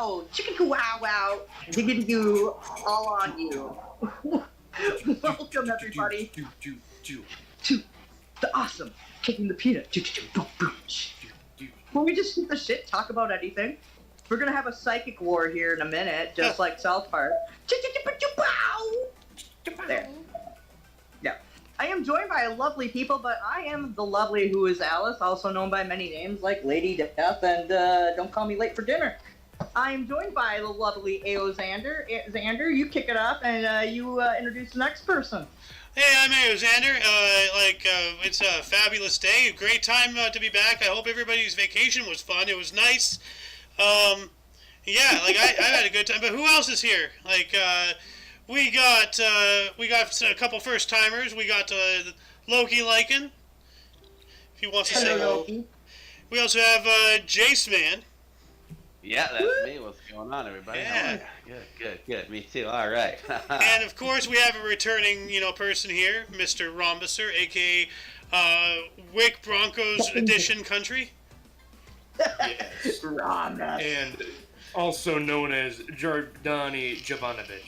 wow, chicken wow wow, digging you, all on you. Welcome everybody to the awesome kicking the peanut. Will we just shoot the shit, talk about anything? We're gonna have a psychic war here in a minute, just like South Park. There. Yeah. I am joined by lovely people, but I am the lovely who is Alice, also known by many names like Lady Death and Don't Call Me Late for Dinner. I am joined by the lovely A.O. Xander. Xander, you kick it off and you introduce the next person. Hey, I'm A.O. Xander. It's a fabulous day. A great time to be back. I hope everybody's vacation was fun. It was nice. I had a good time. But who else is here? We got a couple first timers. We got Loki Lycan, if he wants to say hello. We also have Jace Man. Yeah, that's me. What's going on, everybody? Yeah. Good. Me too. All right. And of course, we have a returning, person here, Mr. Rombusser, aka Wick Broncos Edition Country. Yes. Rhombus. And also known as Jardani Jovanovic.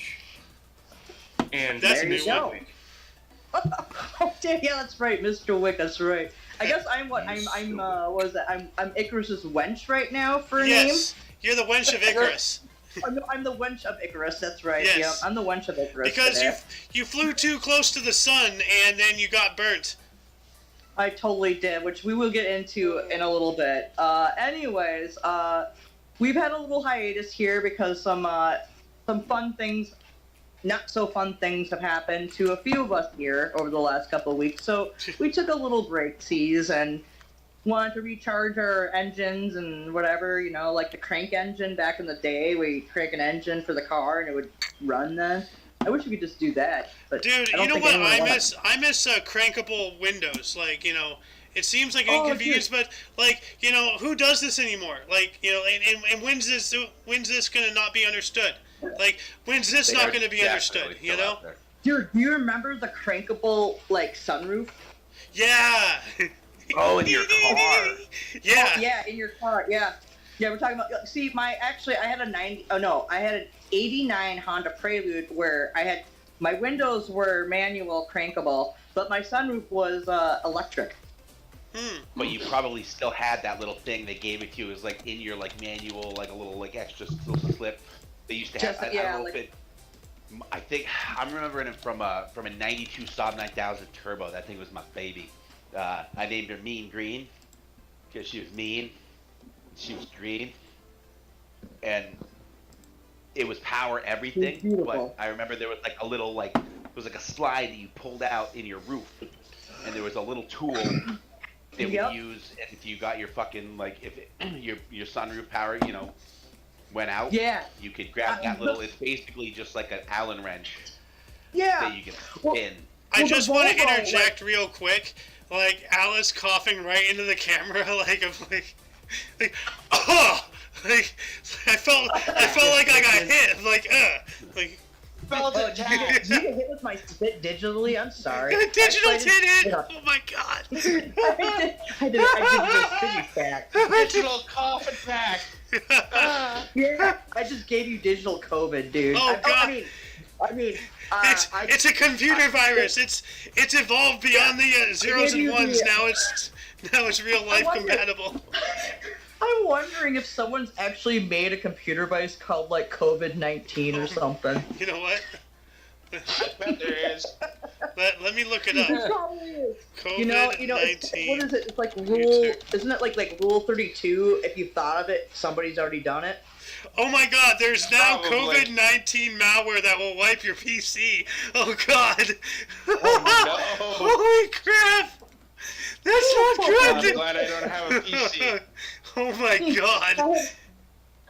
And That's There you me. go. Oh, yeah, that's right, Mr. Wick. That's right. I guess I'm what was that? I'm Icarus's wench right now for a Yes, you're the wench of Icarus. name. I'm the wench of Icarus. That's right. Yes. Yeah, I'm the wench of Icarus. Because today. you flew too close to the sun and then you got burnt. I totally did, which we will get into in a little bit. Anyways, we've had a little hiatus here because some fun things, not so fun things have happened to a few of us here over the last couple of weeks. So we took a little break-sies and wanted to recharge our engines and whatever, like the crank engine back in the day. We crank an engine for the car and it would run then. I wish we could just do that. But Dude, I don't you know think what anyone I would. miss? I miss crankable windows. It seems like an Oh, inconvenience, but who does this anymore? And when's this gonna not be understood? When's this They not are gonna be definitely understood? still out there. Dude, do you remember the crankable, sunroof? Yeah. Oh, in your car. Yeah. Oh, yeah, in your car, yeah. Yeah, we're talking about, see, I had I had an 89 Honda Prelude where my windows were manual crankable, but my sunroof was electric. But you probably still had that little thing they gave it to you. It was in your manual, a little extra little slip. They used to have. Just, I yeah, don't know if it. I think I'm remembering it from a '92 Saab 9000 Turbo. That thing was my baby. I named her Mean Green because she was mean. She was green, and it was power everything. Beautiful. But I remember there was a little it was a slide that you pulled out in your roof, and there was a little tool they would use if you got your fucking your sunroof power went out. Yeah. You could grab that little. It's basically just like an Allen wrench Yeah. that you can spin. I Well, just the want to Volvo, interject real quick, Alice coughing right into the camera, oh, I felt like I got hit, Did you get hit with my spit digitally? I'm sorry. digital Actually, I hit didn't- it. Oh my god. I did a spitty back. Digital cough attack. Yeah, I just gave you digital COVID, dude. Oh, God. I mean, It's a computer virus. It's evolved beyond the zeros and ones. Now it's real life compatible. I'm wondering if someone's actually made a computer virus called COVID-19 or something. You know what? I bet there is. Let me look it It up. probably is. COVID-19. What is it? It's rule. Isn't it like rule 32? If you thought of it, somebody's already done it. Oh my god, there's now Probably. COVID-19 malware that will wipe your PC. Oh god. Oh, no. Holy crap. That's not I'm good. glad I don't have a PC. Oh my god.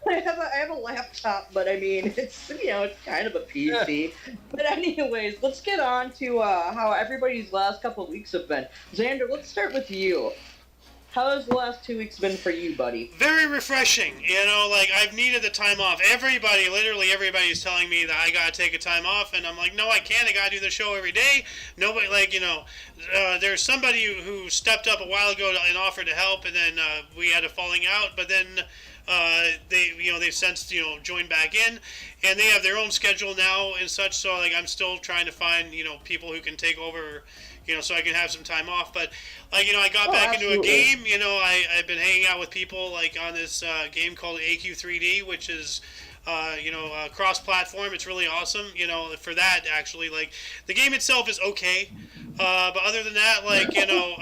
I have a laptop, but I mean, it's kind of a PC. But anyways, let's get on to how everybody's last couple of weeks have been. Xander, let's start with you. How has the last 2 weeks been for you, buddy? Very refreshing. You know, like, I've needed the time off. Literally everybody's telling me that I gotta take a time off, and I'm like, no, I can't. I gotta do the show every day. Nobody, like, you know, there's somebody who stepped up a while ago and offered to help, and then we had a falling out, but then they've since, you know, joined back in, and they have their own schedule now and such, so, like, I'm still trying to find, you know, people who can take over, you know, so I can have some time off. But, like, you know, I got back into a game. You know, I've been hanging out with people, like, on this game called AQ3D, which is, cross-platform. It's really awesome, you know, for that, actually. Like, the game itself is okay, but other than that, like, you know,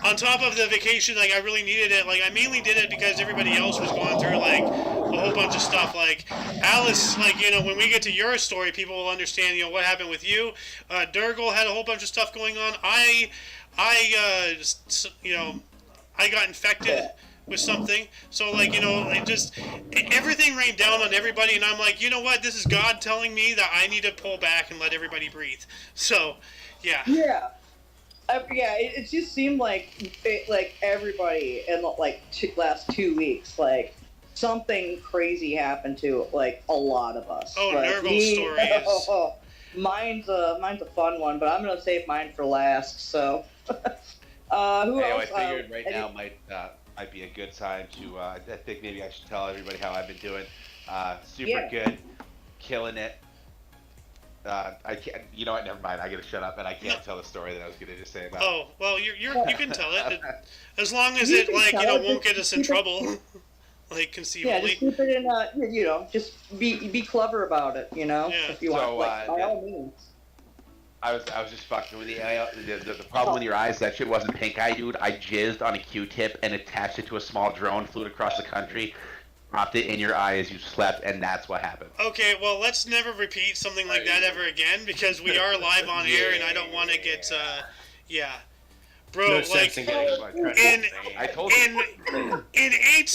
on top of the vacation, like, I really needed it. Like, I mainly did it because everybody else was going through, like, a whole bunch of stuff. Like, Alice, like, you know, when we get to your story, people will understand, you know, what happened with you. Durgal had a whole bunch of stuff going on. I got infected with something. So, like, you know, everything rained down on everybody, and I'm like, you know what? This is God telling me that I need to pull back and let everybody breathe. So, yeah. Yeah. It just seemed like everybody in like last 2 weeks, like something crazy happened to like a lot of us. Oh, like, Nurgle stories. Mine's a fun one, but I'm gonna save mine for last. So, who else? I figured right now might be a good time to. I think maybe I should tell everybody how I've been doing. Super good, killing it. I can't. You know what? Never mind. I gotta shut up, and I can't tell the story that I was gonna just say about. Oh well, you can tell it as long as it, like, you know, won't get us in trouble, like, conceivably. Yeah, just keep it in. You know, just be clever about it. You know, Yeah. if you want, like, by all means. I was just fucking with you. The problem with your eyes, that shit wasn't pink eye, dude. I jizzed on a Q-tip and attached it to a small drone, flew it across the country, dropped it in your eye as you slept, and that's what happened. Okay, well, let's never repeat something like that ever again, because we are live on air, and I don't want to get, Bro, No like, sense in getting I told you. in 8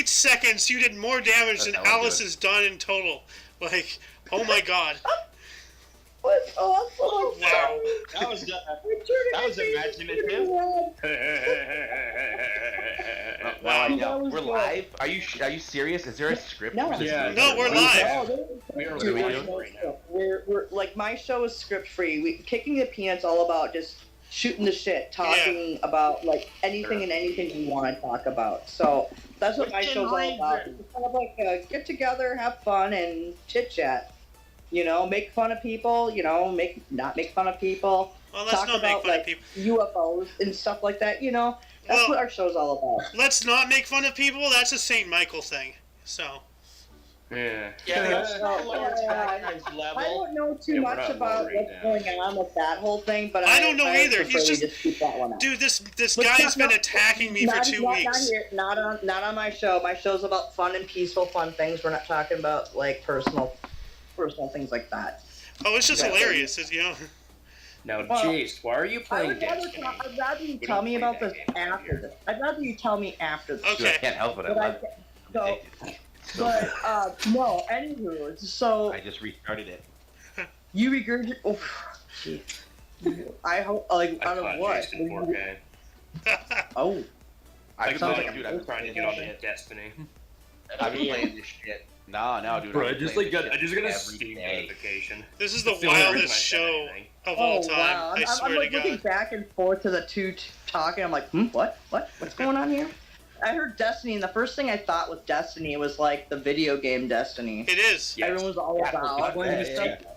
seconds, you did more damage than Alice has done in total. Like, oh my god. What's awesome? Wow. That was imaginative. Wow, I know. That was We're good. live. Are you serious? Is there a script? No. for this Yeah. movie? No, we're live. We're like, my show is script free. Kicking the Peanuts all about just shooting the shit, talking about like anything and anything you want to talk about. So that's what my show's all about. It's kind of like get together, have fun, and chit chat. You know, make fun of people. You know, not make fun of people. Well, let's Talk not about make fun like of people. UFOs and stuff like that. You know, that's Well- what our show's all about. Let's not make fun of people. That's a St. Michael thing. So, Yeah. Yeah, it's Yeah. not lower I level. don't know too Yeah, we're much not about lower what's right going on with that whole thing, but I don't know either. prefer He's we just- keep that one out. dude, this But guy's not- been attacking me for not, 2 not, weeks. Not on my show. My show's about fun and peaceful, fun things. We're not talking about like personal things like that. Oh, it's just hilarious. It's, you know. Now, Well, Jace, why are you I'd playing rather, Destiny? I'd rather you We tell don't me play about that this game after here. this. I'd rather you tell me after this. Okay. Dude, I can't help it. I But love it. So no. Anywho, so I just restarted it. you regurgitate. Oh, jeez. I hope like I out of caught what? Jace in 4K. Oh, I've sounds been, like dude, a I've been Trying to playing get on this the shit. Destiny. I've been playing this shit. No, dude. Bro, I've I been just playing like this I just got a shit Steam every day. notification. This is the That's the only reason I wildest said show anything. of all time. Wow. I swear I'm like to looking God. back and forth to the two talking. I'm like, what's going on here? I heard Destiny, and the first thing I thought with Destiny was like the video game Destiny. It is. Yes. Everyone was all about.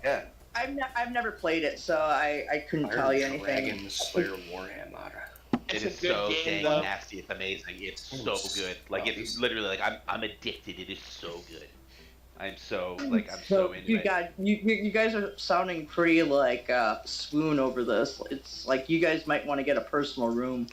Yeah. I've never played it, so I couldn't tell you anything. Dragon Slayer Warhammer. It It's a is good so game, dang though. nasty. It's amazing. It's so good. Like it's literally like I'm addicted. It is so good. I'm so into you it. you guys are sounding pretty like swoon over this. It's like you guys might want to get a personal room.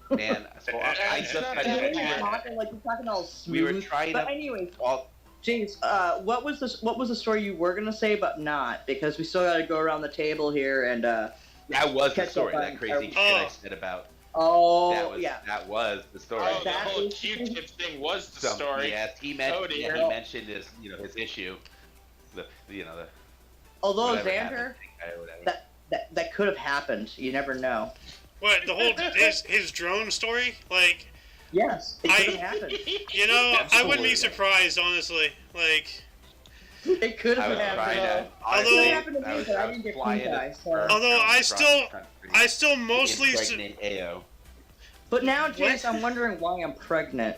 Man, so I just not got bad. You're into it. talking like you're talking all smooth. We were trying But to. anyways, All, James, what was the story you were gonna say but not, because we still got to go around the table here and that was the Catch up story. on- That crazy shit Oh. I said about. yeah. That was the story. Oh, the That whole is- Q-tip thing was the Some- story. Yes, he Oh, dear. mentioned his his issue. The Although whatever Xander, happened, or whatever. that could have happened. You never know. What, the whole his drone story? Like, Yes, it could have happened. you know, I wouldn't be Absolutely. surprised, honestly. Like, It could I have was trying happened. to. Although- honestly, It happened to me, I was but I didn't get flying pink a eye, so- bird Although drone I across still- the country I still to mostly. impregnate AO. But now, Jace, I'm wondering why I'm pregnant.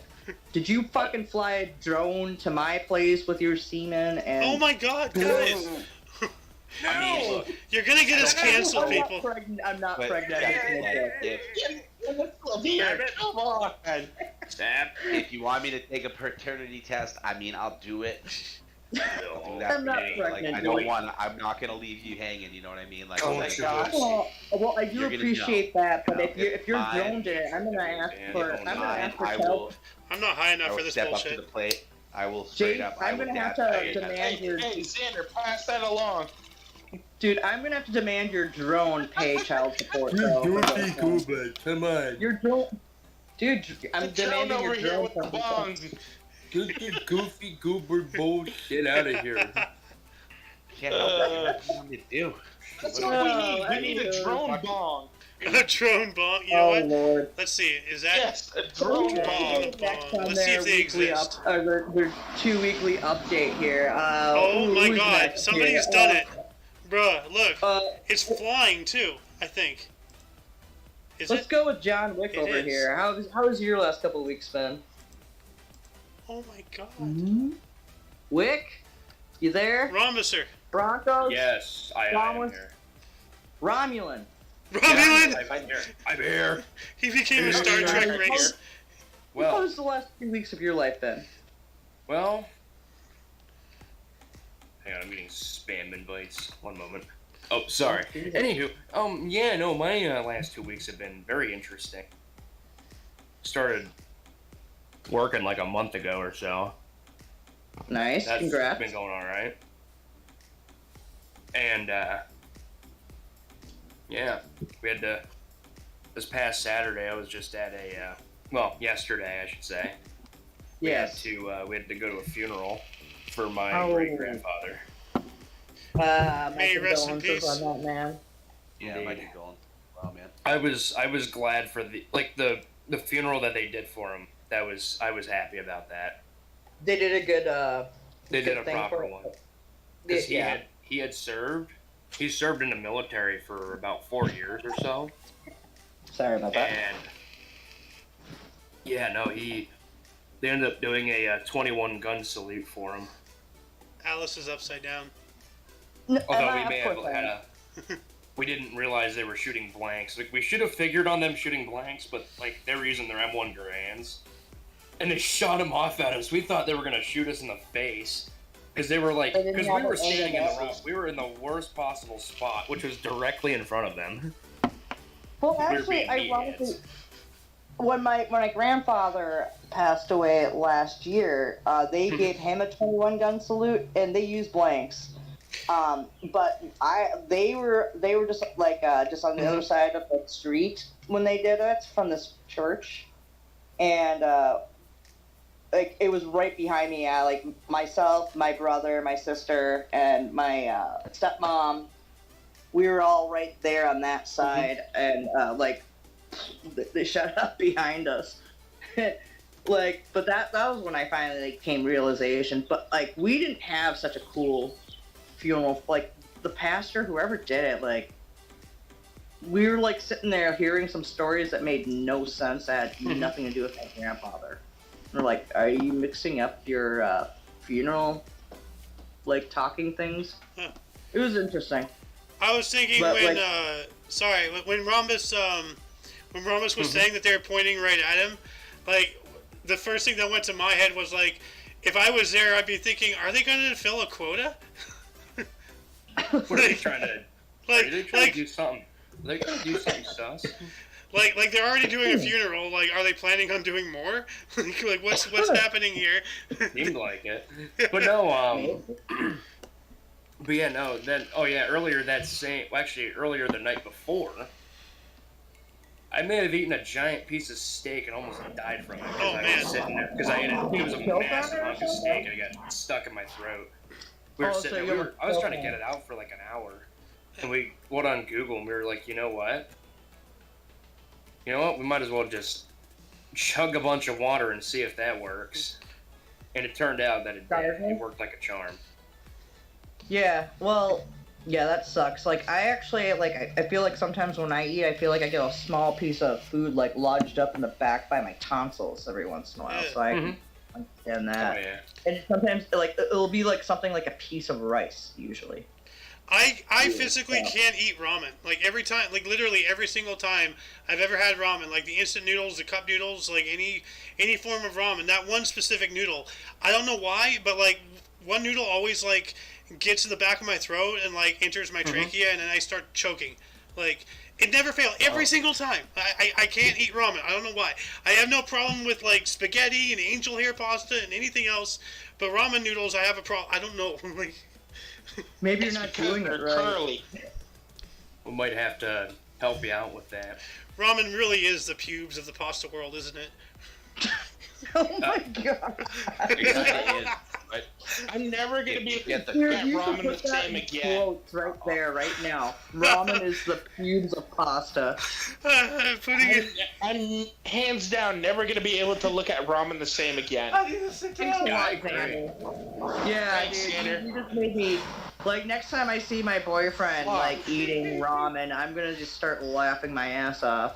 Did you fucking fly a drone to my place with your semen and... Oh my god, guys! I mean, look, You're gonna get us canceled, I'm people. not pregnant. I'm not but pregnant. Jack, I'm like, pregnant. Come on. if you want me to take a paternity test, I mean, I'll do it. I'll do that I'm for not me. pregnant, Like, I don't boy. want. I'm not gonna leave you hanging. You know what I mean? Like, Oh like, my gosh. Well, I do You're gonna appreciate that, but know, if you're fine. drone did it, I'm gonna ask for. I'm gonna fine, ask for I help. will. I'm not high I enough for will this step up bullshit. to the plate. I will straight Jake, up. I I'm will gonna have dab- to I- demand Hey, your. hey, Xander, pass that along. Dude, I'm gonna have to demand your drone pay child support. though. Goober, come on. Your drone. Dude, I'm The drone demanding over your here drone. with the from- bong. Get the goofy goober bullshit out of here. Can't help it. What do you want me to do? That's Oh, what we need. We need a anywho. drone bong. A drone bomb. You know Oh what? lord. Let's see. Is that? Yes, a drone Drone bomb. bomb. Next on Let's see their if they weekly exist. their 2 weekly update here. Oh my who's god! next Somebody's here? done it, bruh. Look, Uh, it's flying too. I think. Is let's it? go with John Wick It over is. here. How has your last couple of weeks been? Oh my god. Wick, you there? Rhombusser. Broncos, Yes, I am Thomas? here. Romulan. Romulan. I'm here. I'm here. He became a Star Trek race. How Well, has the last 2 weeks of your life been? well. Hang on, I'm getting spam invites. One moment. Oh, sorry. Anywho, yeah, no, my last 2 weeks have been very interesting. Started working like a month ago or so. Nice, That's congrats. been going all right. And yeah, we had to. This past Saturday, I was just at a well, yesterday I should say. Yes. We had to go to a funeral for my Oh. great grandfather. My May he rest in condolences peace. on that, man. Yeah, Indeed. might be going. Wow, man. I was glad for the funeral that they did for him. I was happy about that. They did a good. They good did a thing proper for- one. Because Yeah. he had served. He served in the military for about 4 years or so. Sorry about that. And yeah, no, they ended up doing a 21 gun salute for him. Alice is upside down. Although we may have had we didn't realize they were shooting blanks. Like we should have figured on them shooting blanks, but like they're using their M1 Garands, and they shot them off at us. We thought they were gonna shoot us in the face because they were like, They didn't because we have were it standing in the aimed road. We were in the worst possible spot, which was directly in front of them. Well, We were actually, being ironically, idiots. when my grandfather passed away last year, they gave him a 21 gun salute, and they used blanks. But they were just like just on the other side of the street when they did it from this church, and like it was right behind me. Like myself, my brother, my sister, and my stepmom. We were all right there on that side, and like they shut up behind us. Like, but that was when I finally like, came realization. But like, we didn't have such a cool funeral. Like the pastor, whoever did it, like we were like sitting there hearing some stories that made no sense, that had nothing to do with my grandfather. And we're like, are you mixing up your funeral, like talking things? Huh. It was interesting. I was thinking But, when, like- when Rhombus was saying that they were pointing right at him, like, the first thing that went to my head was like, if I was there, I'd be thinking, are they going to fill a quota? What are they trying to? Like, Are they trying like, to do something? Are they trying to do something sus? like they're already doing a funeral. Like, are they planning on doing more? like, what's happening here? Seemed like it. But no, but yeah, no, then, oh yeah, earlier earlier the night before, I may have eaten a giant piece of steak and almost died from it. Oh, I man. was sitting there, because it was a massive hunk of steak and it got stuck in my throat. We were Oh, sitting so there, you were I was trying to choking. get it out for like an hour. And we went on Google and we were like, you know what? you know what? We might as well just chug a bunch of water and see if that works. And it turned out that it did. It worked like a charm. Yeah, well, yeah, that sucks. Like, I actually, like, I feel like sometimes when I eat, I feel like I get a small piece of food, like, lodged up in the back by my tonsils every once in a while, so I understand that. Oh, yeah. And sometimes, like, it'll be, like, something like a piece of rice, usually. I physically can't eat ramen. Like, every time, like, literally every single time I've ever had ramen, like the instant noodles, the cup noodles, like any form of ramen, that one specific noodle, I don't know why, but, like, one noodle always, like, gets in the back of my throat and, like, enters my trachea, and then I start choking. Like, it never fails. Every single time. I can't eat ramen. I don't know why. I have no problem with, like, spaghetti and angel hair pasta and anything else, but ramen noodles, I have a problem. I don't know. Like, Maybe you're not doing it right. Curly. We might have to help you out with that. ramen really is the pubes of the pasta world, isn't it? Oh my god. It kinda is, but I'm never gonna be able to Get the- get Dude, you should ramen put the that same in again. quotes right there, right now. Ramen is the pubes of pasta. Putting it. I'm hands down never gonna be able to look at ramen the same again. I need to sit down. Yeah, I agree. Yeah, Thanks, dude, Tanner. you just made me, like, next time I see my boyfriend, like, eating ramen, I'm gonna just start laughing my ass off.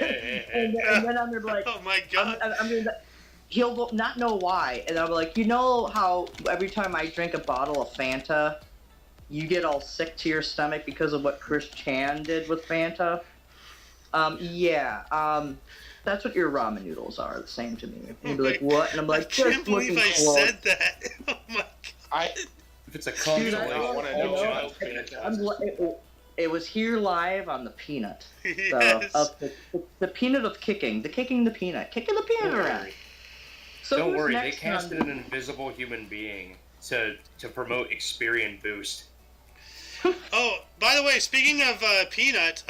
And then I'm gonna be like, Oh my god. I'm gonna, he'll not know why, and I'll be like, you know how every time I drink a bottle of Fanta, you get all sick to your stomach because of what Chris Chan did with Fanta? That's what your ramen noodles are, the same to me. And he'd be like, what? And I'm I like, can't just believe looking I close. said that. Oh my god. I If it's a Dude, I consolation, wanna I know know. what It was here live on the Peanut. So, Yes. the Peanut of kicking the peanut around. So don't who's worry, they next casted on- an invisible human being to promote Experian Boost. Oh, by the way, speaking of Peanut,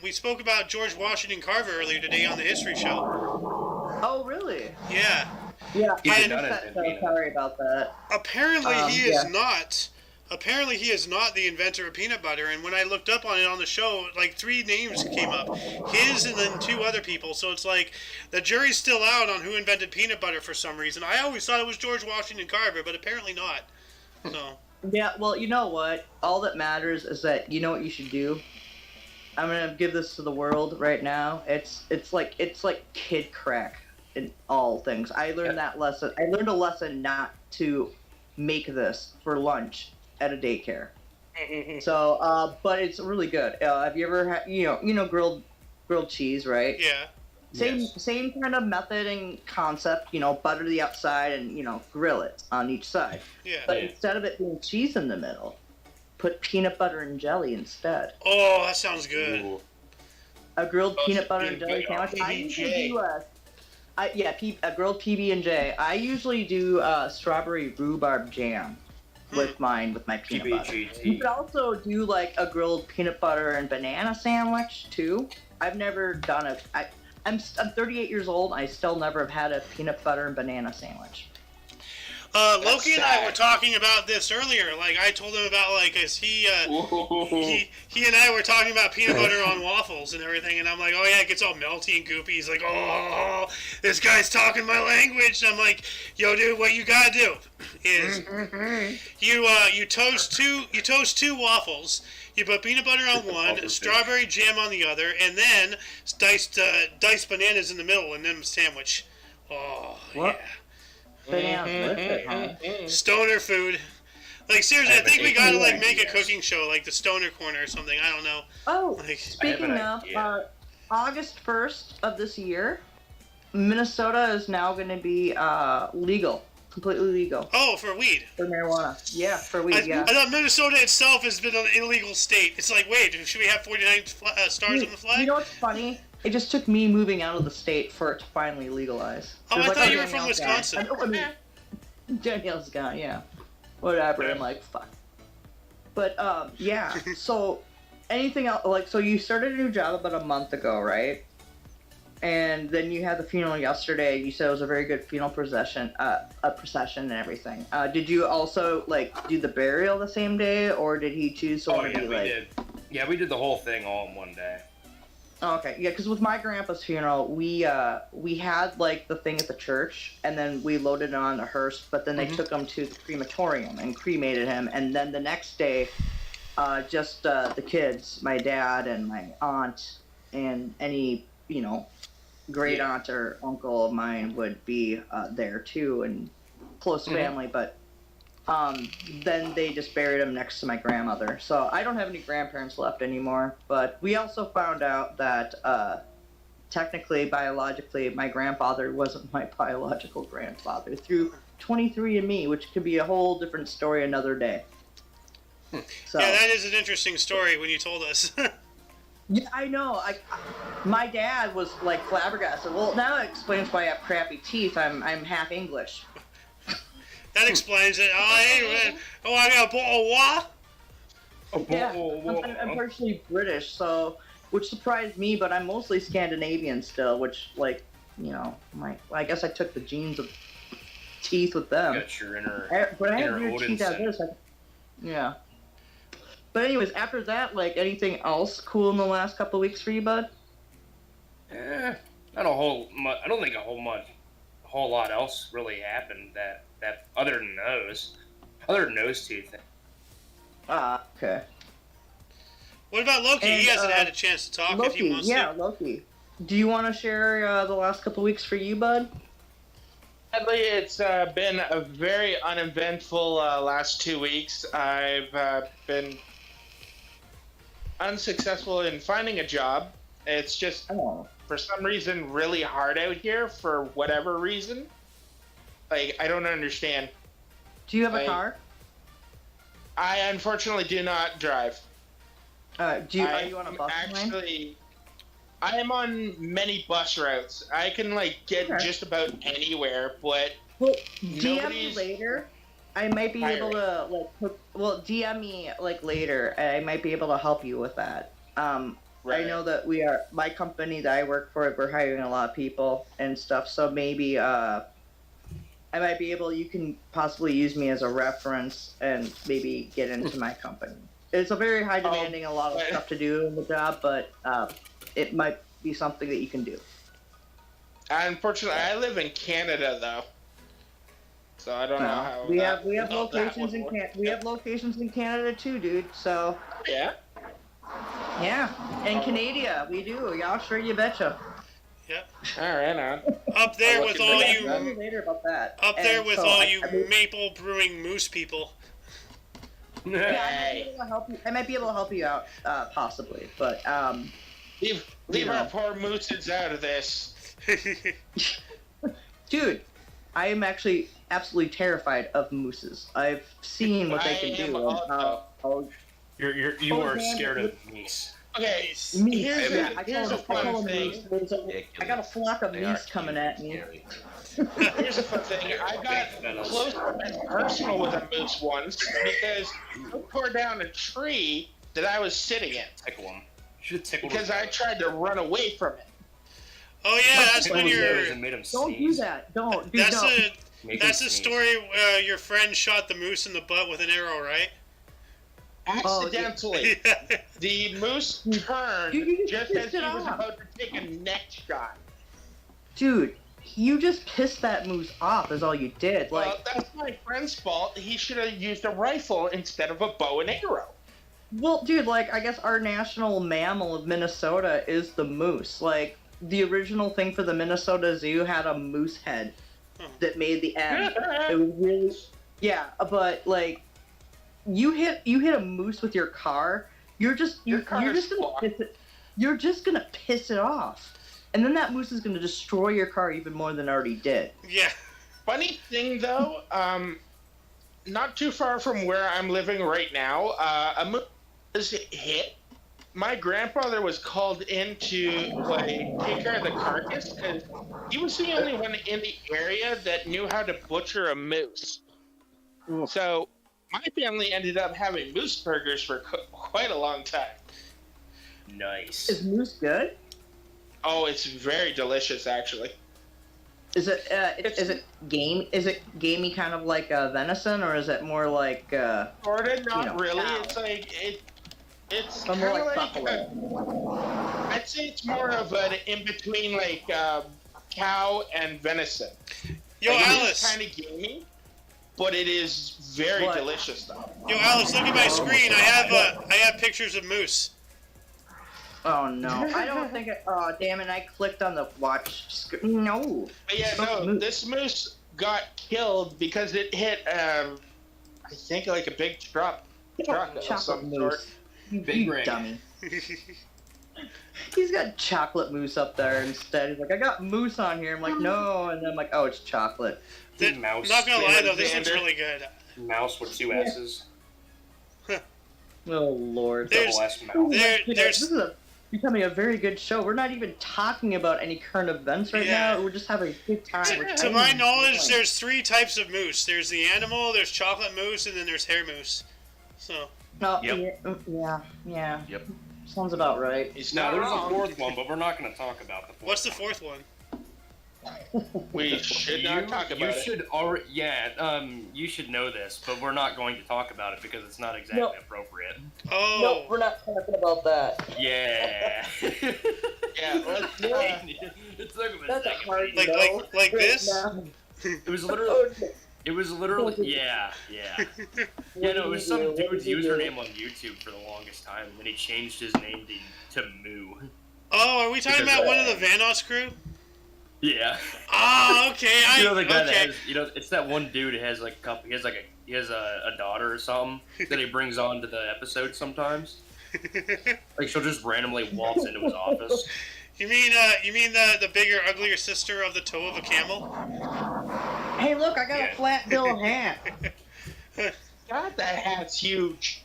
we spoke about George Washington Carver earlier today on the History Show. Oh, really? Yeah. Yeah, He I did not missed that, invent so peanut. sorry about that. Apparently he yeah. is not. Apparently he is not the inventor of peanut butter. And when I looked up on it on the show, like 3 names came up, his and then 2 other people. So it's like the jury's still out on who invented peanut butter for some reason. I always thought it was George Washington Carver, but apparently not. So. Yeah, well, you know what? All that matters is that you know what you should do. I'm gonna give this to the world right now. It's like kid crack in all things. I learned that lesson. I learned a lesson not to make this for lunch at a daycare. So, but it's really good. Have you ever had you know grilled cheese, right? Yeah. Same kind of method and concept, butter the outside and, grill it on each side. Yeah. But instead of it being cheese in the middle, put peanut butter and jelly instead. Oh, that sounds good. Ooh. A grilled Oh, peanut butter so and you jelly do sandwich. I PB&J. usually do a grilled PB&J. I usually do strawberry rhubarb jam with my peanut butter. You PBGT. could also do like a grilled peanut butter and banana sandwich too. I've never done it. I'm 38 years old. I still never have had a peanut butter and banana sandwich. Loki and I sad. were talking about this earlier. Like, I told him about, like, as he and I were talking about peanut butter on waffles and everything, and I'm like, oh yeah, it gets all melty and goopy. He's like, oh, this guy's talking my language. And I'm like, yo, dude, what you gotta do is you toast two waffles. You put peanut butter on one, strawberry jam on the other, and then diced bananas in the middle, and then sandwich. Oh, What? yeah. Bananas with it, huh? Stoner food. Like, seriously, I think we gotta, like, make a idea. cooking show, like the Stoner Corner or something. I don't know. Oh, Like, speaking an of, idea. August 1st of this year, Minnesota is now going to be legal, completely legal oh, for weed. for marijuana. Yeah, for I, weed, yeah. I thought Minnesota itself has been an illegal state. It's like, wait, should we have 49 stars on the flag? You know what's funny? It just took me moving out of the state for it to finally legalize. Oh, There's I thought you were Danielle's from guy. Wisconsin. I know, I mean, Danielle's guy, yeah. Whatever, I'm like, fuck. But, yeah, so, anything else, like, so you started a new job about a month ago, right? And then you had the funeral yesterday. You said it was a very good funeral procession and everything. Did you also, like, do the burial the same day, or did he choose Oh someone to yeah, be, we like... did. Yeah, we did the whole thing all in one day. Oh, okay, yeah, because with my grandpa's funeral, we had like the thing at the church, and then we loaded it on a hearse. But then they took him to the crematorium and cremated him, and then the next day, just the kids, my dad and my aunt, and any great aunt or uncle of mine would be there too, and close family. But then they just buried him next to my grandmother. So I don't have any grandparents left anymore. But we also found out that technically, biologically, my grandfather wasn't my biological grandfather through 23andMe, which could be a whole different story another day. So, yeah, that is an interesting story when you told us. yeah, I know. My dad was like flabbergasted. Well, now it explains why I have crappy teeth. I'm half English. That explains it. I got a bottle of what? Yeah, I'm partially British, so which surprised me, but I'm mostly Scandinavian still, which I guess I took the genes of teeth with them. Got your But I have inner weird teeth out of this. Yeah. But anyways, after that, like anything else cool in the last couple of weeks for you, bud? Not a whole much. I don't think a whole lot else really happened that other than those two things. Okay. What about Loki? And, he hasn't had a chance to talk. Loki, if he wants to. Loki. Do you want to share the last couple of weeks for you, bud? Sadly, it's been a very uneventful last 2 weeks. I've been unsuccessful in finding a job. It's just, for some reason, really hard out here for whatever reason. Like, I don't understand. Do you have a car? I unfortunately do not drive. Are you on a bus line? I am on many bus routes. I can get just about anywhere, but well, DM me later. I might be able to DM me later. I might be able to help you with that. Right. I know that my company that I work for, we're hiring a lot of people and stuff. So maybe I might be able. You can possibly use me as a reference and maybe get into my company. It's a very high demanding, a lot of stuff to do in the job, but it might be something that you can do. Unfortunately, I live in Canada though, so I don't know how. We have locations in we have locations in Canada too, dude. So yeah, and Canada we do. Y'all sure you betcha. Yep. All right, on. Up there with all you. Later about that. Up there with all you maple brewing moose people. Yeah, I might be able to help you out, possibly, but leave our poor mooses out of this. Dude, I am actually absolutely terrified of mooses. I've seen what they can do. You are scared of meese. Okay, here's a fun thing. I got a flock of meese coming at me. Here's a fun thing. I got close and personal with a moose once because I tore down a tree that I was sitting in. Tickle him. Should tickle because I tried to run away from it. Oh yeah, that's when you're. Don't do that. Don't. That's the story where your friend shot the moose in the butt with an arrow, right? Accidentally. The moose turned just as he was about to take a neck shot. Dude, you just pissed that moose off is all you did. Well, that's my friend's fault. He should have used a rifle instead of a bow and arrow. Well, dude, I guess our national mammal of Minnesota is the moose. The original thing for the Minnesota Zoo had a moose head that made the end. It was really... Yeah, but, you hit a moose with your car, you're just gonna piss it off. And then that moose is gonna destroy your car even more than it already did. Yeah. Funny thing though, not too far from where I'm living right now, a moose was hit. My grandfather was called in to take care of the carcass because he was the only one in the area that knew how to butcher a moose. So my family ended up having moose burgers for quite a long time. Nice. Is moose good? Oh, it's very delicious, actually. Is it game? Is it gamey, kind of like venison, or is it more like? Sort of, not really. Cow? It's Some kind more of like like buffalo. I'd say it's more of an in between like cow and venison. Yo, Like, it is Alice. kind of gamey, but it is very What? delicious though. Yo, Alice, look at my screen. I have pictures of moose. Oh no, I don't think it. Oh damn it! I clicked on the watch. No. But yeah, no, this moose got killed because it hit I think like a big truck of Chocolate some mousse. sort. Big You ring. dummy. He's got chocolate mousse up there instead. He's like, I got mousse on here. I'm like, no, and then I'm like, oh, it's chocolate. That, Mouse. not gonna lie though, this looks Alexander. really good. Mouse with two S's. Oh lord. There's- Double S mouse. This There's is becoming a very good show. We're not even talking about any current events right Yeah. now. We're just having a good time. We're to talking my about knowledge, fun. there's 3 types of moose. There's the animal, there's chocolate moose, and then there's hair moose. So No, Yep. yeah. Yep. Sounds about right. He's No, not there's wrong. a fourth one, but we're not going to talk about the fourth. what's the 4th one? We should not talk about you it. should already, you should know this, but we're not going to talk about it because it's not exactly Nope. appropriate. Oh, Nope, we're not talking about that. Yeah. Yeah, let's, It took him a That's a second. hard Like- no. like right this? now. It was literally, Oh, yeah. Yeah, no, it was some dude's username on YouTube for the longest time, and then he changed his name to Moo. oh, are we talking Because, about one of the Vanos crew? Yeah. Oh, okay. You know the guy that okay. has, it's that one dude who has like a couple, he has a daughter or something that he brings on to the episode sometimes. Like she'll just randomly waltz into his office. You mean the bigger, uglier sister of the toe of a camel? Hey, look, I got Yeah. a flat bill hat. God, that hat's huge.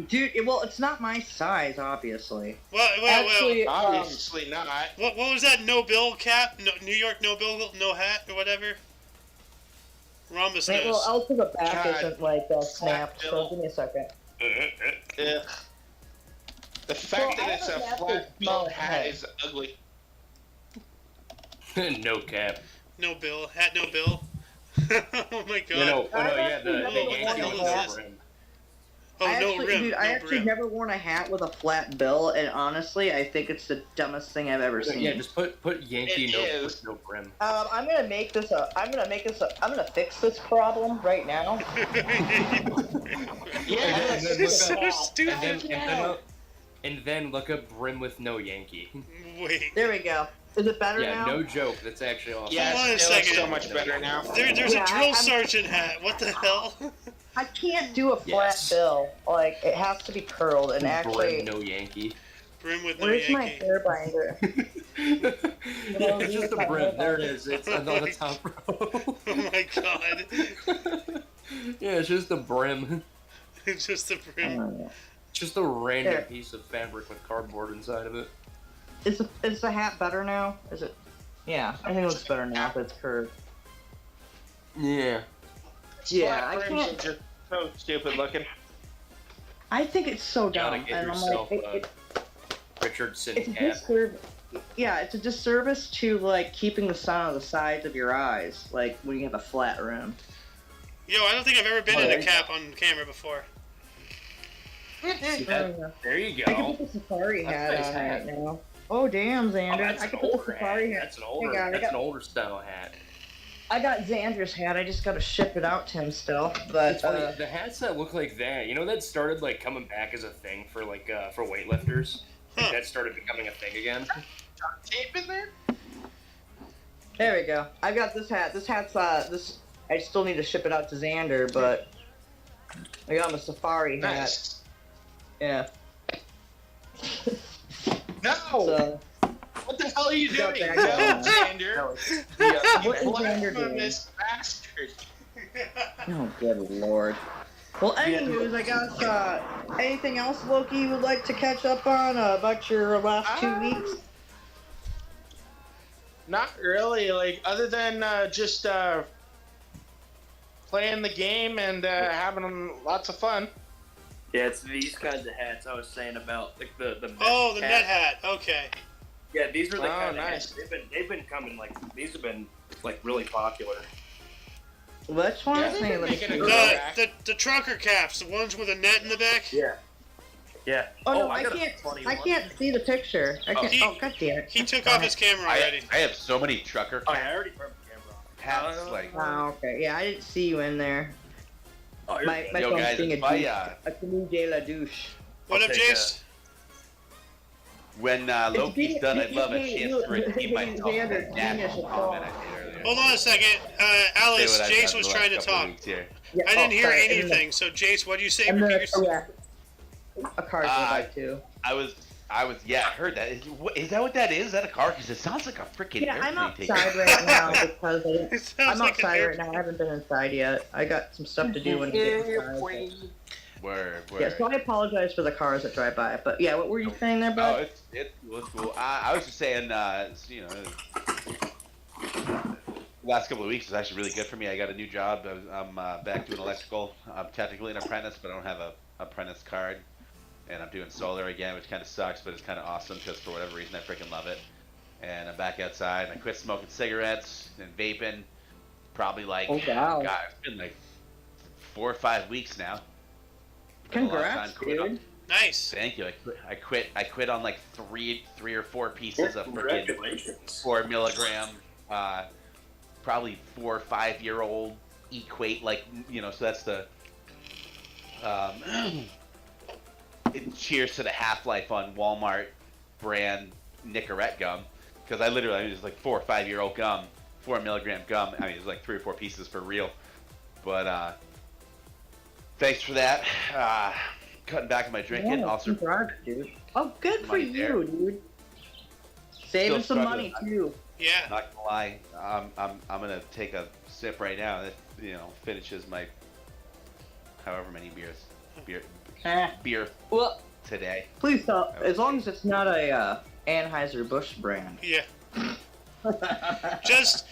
Dude, well, it's not my size, obviously. Well, Actually, Obviously not. what was that? No bill cap? No, New York no bill, no hat, or whatever. Rhombus wait, well, knows. L to the back God. isn't like snapped, so bill. give me a second. Ugh. The fact Well, that it's I a have a flat small billed hat head. is ugly. No cap. No bill, hat, no bill. Oh my god. You know, I've yeah, actually the never worn Yankee a on hat. the brim. Oh, I no actually, rim. dude, no I actually brim. never worn a hat with a flat bill, and honestly, I think it's the dumbest thing I've ever seen. Yeah, just put Yankee It is. no brim. I'm gonna make this a. I'm gonna fix this problem right now. Yeah, And then It's look so up, stupid. and then look up brim with no Yankee. Wait. There we go. Is it better Yeah, now? no joke. That's actually awesome. yes, Hold on a it looks second. so much better now. There's Yeah, a drill I'm- sergeant hat. What the hell? I can't do a flat Yes. bill. Like it has to be curled, and actually, Brim no Yankee. Brim with no where's my Yankee. hair binder? It's just a brim. There it is. It's on the top row. Oh my god. Yeah, it's just a brim. It's just a brim. Just a random There. piece of fabric with cardboard inside of it. Is the hat better now? Is it? Yeah, I think it looks better now if it's curved. Yeah. Yeah, I Flat brims can't. are just so stupid looking. I think it's so Gotta dumb, get and I'm yourself like, Richardson it's a cap. disservice. Yeah, it's a disservice to like keeping the sun on the sides of your eyes, like when you have a flat rim. Yo, I don't think I've ever been Oh, in there a you cap on camera before. See that? There you I could go. put the safari That's hat a nice on hat. right now. Oh damn, Oh, Xander! that's I an could put the older safari hat. hat. That's an older. Hey, God, I That's got- an older style hat. I got Xander's hat. I just got to ship it out to him still. But It's funny, the hats that look like that, you know, that started like coming back as a thing for like for weightlifters. Like, Huh. that started becoming a thing again. Tape in there? there we go. I got this hat. This hat's this. I still need to ship it out to Xander, but I got him a safari hat. Nice. Yeah. No! So What the hell are you Got doing? that No, going. Xander. What You is Xander doing? blasphemous bastard. Oh, good lord. Well, anyways, I guess, anything else, Loki, you would like to catch up on about your last 2 weeks? Not really, like, other than just playing the game and having lots of fun. Yeah, it's these kinds of hats I was saying about, like the Oh, the mesh net hat. Okay. Yeah, these are the Oh, kind nice. of hats. They've been coming like these have been like really popular. Which one? Yeah, Let me they've been look. making a The, comeback. the trucker caps, the ones with a net in the back. Yeah. Yeah. Oh no, I I got a can't. funny I one. can't see the picture. I can't. He- Oh god damn it. He took off his camera already. I have so many trucker Oh, yeah, I already turned the camera off. hats. Like, Oh, okay. Yeah, I didn't see you in there. Oh, you're My good. yo, phone's guys, being a if I, douche. A canoe de la douche. What I'll up, take Jace? when Loki's done, I'd love a chance to redeem myself for Xander, that genius national of comment I thought. made earlier. Hold on a second. Alice, Say what I've Jace done was the trying to last couple of talk. weeks here. Yeah, I didn't hear sorry, and anything, so Jace, what do you say? And Repeat the, yourself. yeah. A car drove by too. I was, yeah, I heard that. Is that what that is? Is that a car? Because it sounds like a freaking Yeah, I'm airplane taking outside right now because It sounds I'm like an outside right now. I haven't been inside yet. I got some stuff to do when I get inside. Word. Yeah, so I apologize for the cars that drive by. But yeah, what were you saying there, Oh, bud? it's cool. I was just saying, you know, last couple of weeks was actually really good for me. I got a new job. I'm back doing electrical. I'm technically an apprentice, but I don't have a apprentice card. And I'm doing solar again, which kind of sucks, but it's kind of awesome because for whatever reason I freaking love it. And I'm back outside. And I quit smoking cigarettes and vaping. Probably like, Oh, wow. God, it's been like 4 or 5 weeks now. Been a long Congrats, time quit on- dude. Nice. Thank you. I quit on like three or four pieces of freaking Congratulations. 4 milligram, probably 4 or 5 year old equate, like, you know, so that's the cheers to the half-life on Walmart brand Nicorette gum, because I literally was like 4 or 5 year old gum, 4 milligram gum. I mean, it's like 3 or 4 pieces for real. But thanks for that. Cutting back on my drinking. Yeah, Also, congrats, dude. Oh, good for money you, there. dude. Saving Still some money struggling. too. Yeah. not gonna lie, I'm gonna take a sip right now. That, you know, finishes my however many beer Well, today. please tell. As long as it's not a Anheuser-Busch brand. Yeah. Just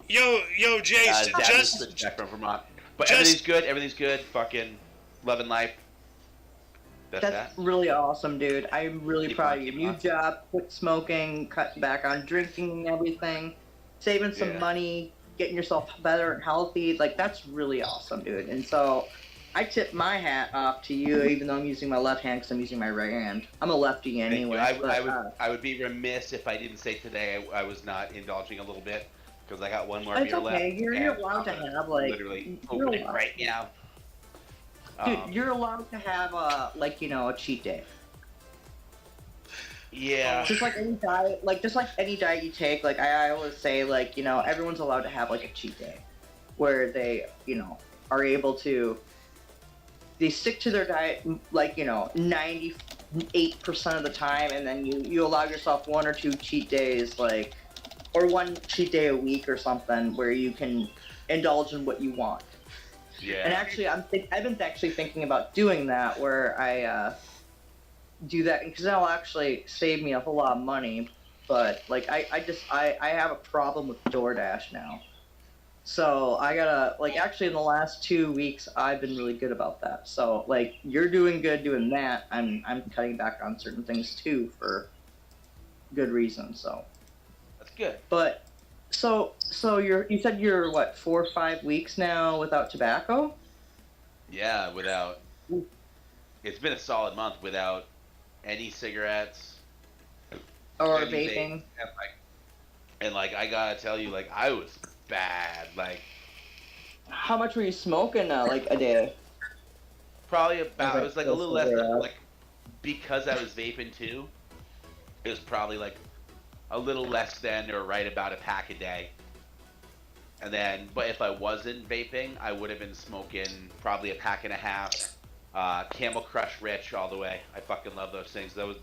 yo, Jace. Dad Just is back from Vermont, but just- everything's good. Fucking loving life. That's That's that. really awesome, dude. I'm really Keep proud on, of you. keep New on. job, quit smoking, cut back on drinking and everything, saving some Yeah. money, getting yourself better and healthy. Like, that's really awesome, dude. And so I tip my hat off to you, even though I'm using my left hand because I'm using my right hand. I'm a lefty Thank you. anyway. I would be remiss if I didn't say today I was not indulging a little bit, because I got one more It's beer okay. left. You're and allowed to I'm have, like, literally you're opening allowed- right now. Dude, you're allowed to have a cheat day. Yeah. Just like any diet, you take. Like I always say, like, you know, everyone's allowed to have like a cheat day, where they, you know, are able to. They stick to their diet, like, you know, 98% of the time, and then you allow yourself 1 or 2 cheat days, like, or 1 cheat day a week or something, where you can indulge in what you want. Yeah. And actually, I've been actually thinking about doing that, where I do that, because that'll actually save me a whole lot of money. But like, I have a problem with DoorDash now, so I gotta, like, actually in the last 2 weeks I've been really good about that. So like, you're doing good doing that. I'm cutting back on certain things too for good reasons. So, That's good. but so you said you're what, 4 or 5 weeks now without tobacco? Yeah, without. It's been a solid month without any cigarettes Or any vape, vaping? and I gotta tell you, like, I was bad. Like, How much were you smoking like a day? probably about. Okay, It was like a so little less cigarette. than, like, because I was vaping too. It was probably like a little less than or right about a pack a day. And then, but if I wasn't vaping, I would have been smoking probably a pack and a half. Camel Crush Rich all the way. I fucking love those things. Those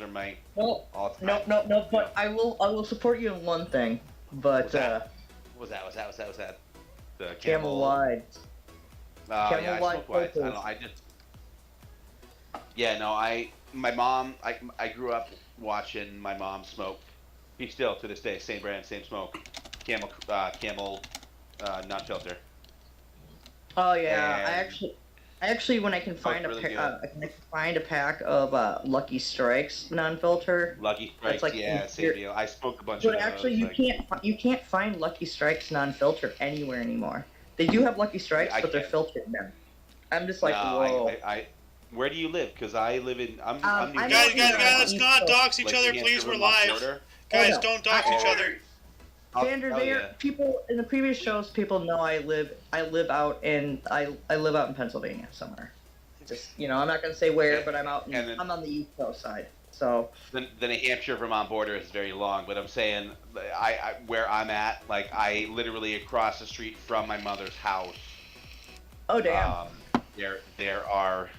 are my No, all-time. no. But I will support you in one thing. But What's that? What's that? The Camel Wide. Oh, Camel yeah, I White smoke whites. I don't Focus. know. I just. Yeah, no. My mom. I grew up watching my mom smoke. He still to this day, same brand, same smoke. Camel, non-filter. Oh yeah, And- I actually when I can find really good. I can find a pack of Lucky Strikes non-filter. Lucky Strikes, like yeah, same you're- deal. I smoked a bunch But of actually, those. you can't find Lucky Strikes non-filter anywhere anymore. They do have Lucky Strikes, I but they're can't. filtered now. I'm just like, No, whoa. Where do you live? Because I live in. I'm New I Guys, don't guys, know. guys, let's not dox each like other, New please. Hampshire, We're Vermont live. border. Guys, no. don't dox each other. Xander, Oh, yeah. people in the previous shows, people know I live out in Pennsylvania somewhere. Just I'm not gonna say where, Okay. but I'm out. I'm on the East Coast side. So The New Hampshire Vermont border is very long, but I'm saying I where I'm at, like I literally across the street from my mother's house. oh damn. There are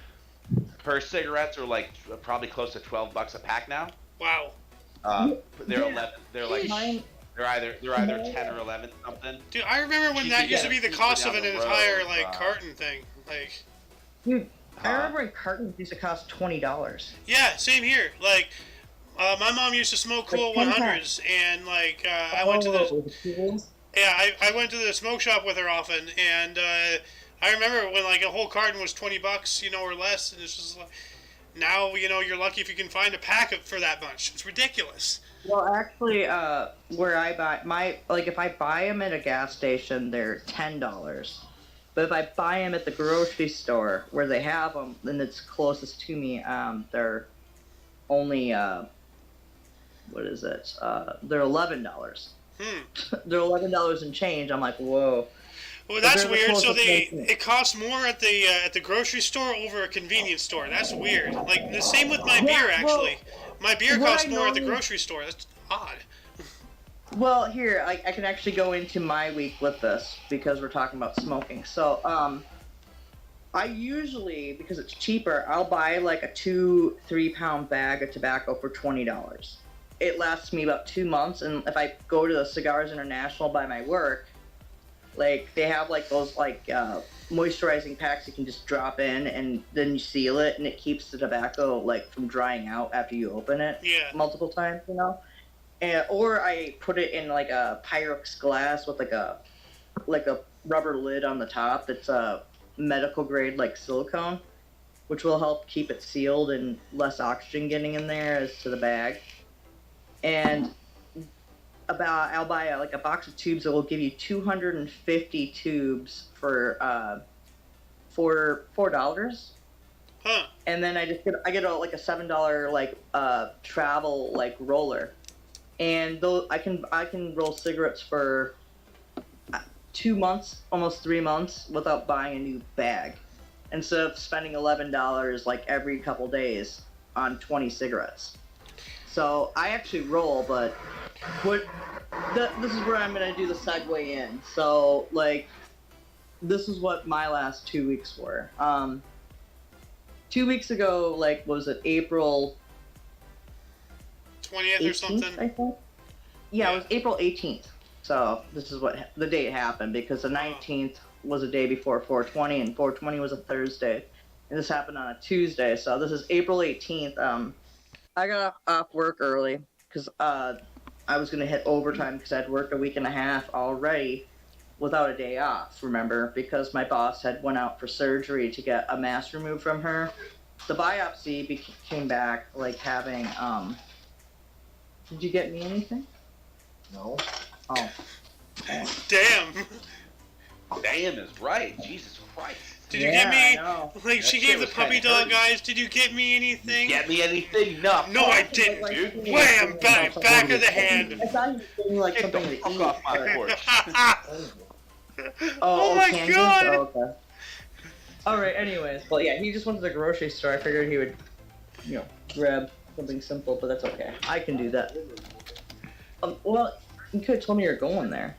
per cigarettes are like probably close to $12 a pack now. Wow. They're Yeah. 11. They're like Mine- they're either 10 or 11 something. Dude, I remember when You that could used to get be it the cost of cheaper an down the entire road, like carton thing. Like, Dude, I Huh? remember when cartons used to cost $20. yeah, same here. Like, my mom used to smoke Cool Like 100s, and like I went to the the. I went to the smoke shop with her often, and I remember when like a whole carton was $20, or less, and it's just like now you're lucky if you can find a pack for that much. It's ridiculous. Well, actually, where I buy if I buy them at a gas station, they're $10. But if I buy them at the grocery store where they have them, then it's closest to me. They're only what is it? They're $11. They're $11 and change. I'm like, whoa. Well, that's they're the weird. So closest place to me. it costs more at the grocery store over a convenience store. That's weird. Like the same with my Yeah, beer well, actually. My beer what costs I more at the normally- grocery store. That's odd. Well, here I can actually go into my week with this because we're talking about smoking. So, I usually, because it's cheaper, I'll buy like a 2-3 pound bag of tobacco for $20. It lasts me about 2 months, and if I go to the Cigars International by my work, like they have like those like moisturizing packs you can just drop in, and then you seal it, and it keeps the tobacco like from drying out after you open it Yeah. multiple times, or I put it in like a Pyrex glass with like a rubber lid on the top that's a medical grade like silicone, which will help keep it sealed and less oxygen getting in there as to the bag. And I'll buy a box of tubes that will give you 250 tubes for $4. Huh. And then I get a $7 travel roller, and though I can roll cigarettes for 2 months, almost 3 months without buying a new bag, instead of spending $11 like every couple days on 20 cigarettes. So I actually roll, but this is where I'm gonna do the segue in. So this is what my last 2 weeks were. 2 weeks ago, was it April 20th 18th, or something. I think? Yeah, it was April 18th. So this is what the date happened, because the 19th was a day before 420, and 420 was a Thursday, and this happened on a Tuesday. So this is April 18th. I got off work early because I was gonna hit overtime because I'd worked a week and a half already without a day off. Remember, because my boss had went out for surgery to get a mass removed from her. The biopsy came back having. Did you get me anything? No. Oh. Damn. Damn is right. Jesus Christ. Did you get me? I know. Like That she shit gave the was kinda puppy dog hurting. eyes. Did you get me anything? Get me anything? No. No, I didn't, dude. Wham! Back of the hand. I thought you were getting Get something the to fuck eat. off my but- porch. Oh my tangents? God. Oh, okay. All right. Anyways, well, yeah, he just went to the grocery store. I figured he would, grab something simple, but that's okay. I can do that. Well, you could have told me you're going there.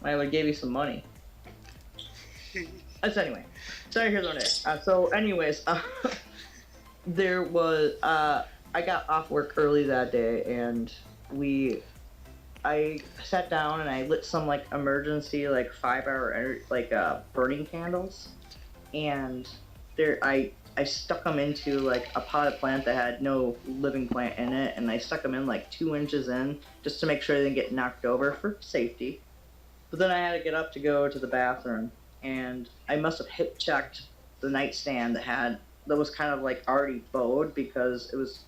I would have gave you some money. Anyway, sorry, here's what it is. There was I got off work early that day, and I sat down and I lit some emergency 5-hour burning candles, and I stuck them into a potted plant that had no living plant in it, and I stuck them in 2 inches in just to make sure they didn't get knocked over for safety. But then I had to get up to go to the bathroom, and I must have hip checked the nightstand that was kind of already bowed because it was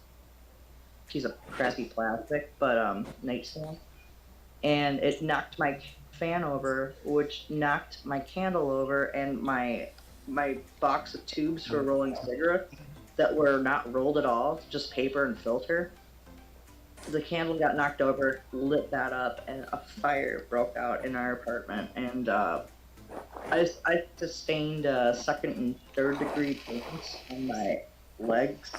a piece of crappy plastic, but nightstand, and it knocked my fan over, which knocked my candle over, and my box of tubes for rolling cigarettes that were not rolled at all, just paper and filter. The candle got knocked over, lit that up, and a fire broke out in our apartment. And I sustained second and third degree burns on my legs.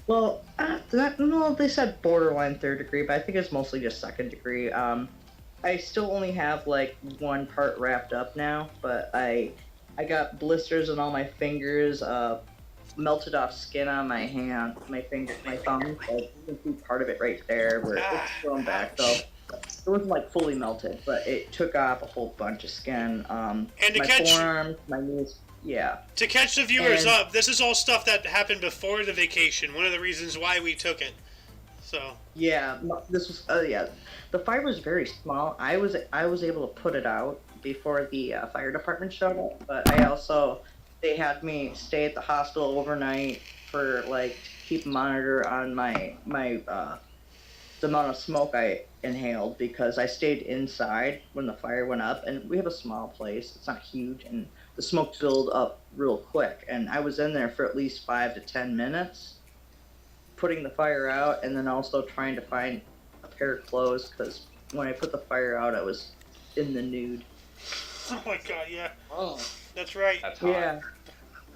Well, no, they said borderline third degree, but I think it's mostly just second degree. I still only have like one part wrapped up now, but I got blisters on all my fingers, melted off skin on my hand, my finger, my thumb. Like you can see part of it right there where it's grown back. So it wasn't like fully melted, but it took off a whole bunch of skin. And to my forearms, my knees. Yeah. To catch the viewers up, this is all stuff that happened before the vacation. One of the reasons why we took it. So. Yeah, this was. The fire was very small. I was able to put it out before the fire department showed up, but they had me stay at the hospital overnight for like to keep a monitor on my the amount of smoke I inhaled because I stayed inside when the fire went up, and we have a small place. It's not huge, and the smoke filled up real quick, and I was in there for at least 5 to 10 minutes putting the fire out, and then also trying to find a pair of clothes because when I put the fire out I was in the nude. Oh my god, yeah. Oh, that's right. That's hot.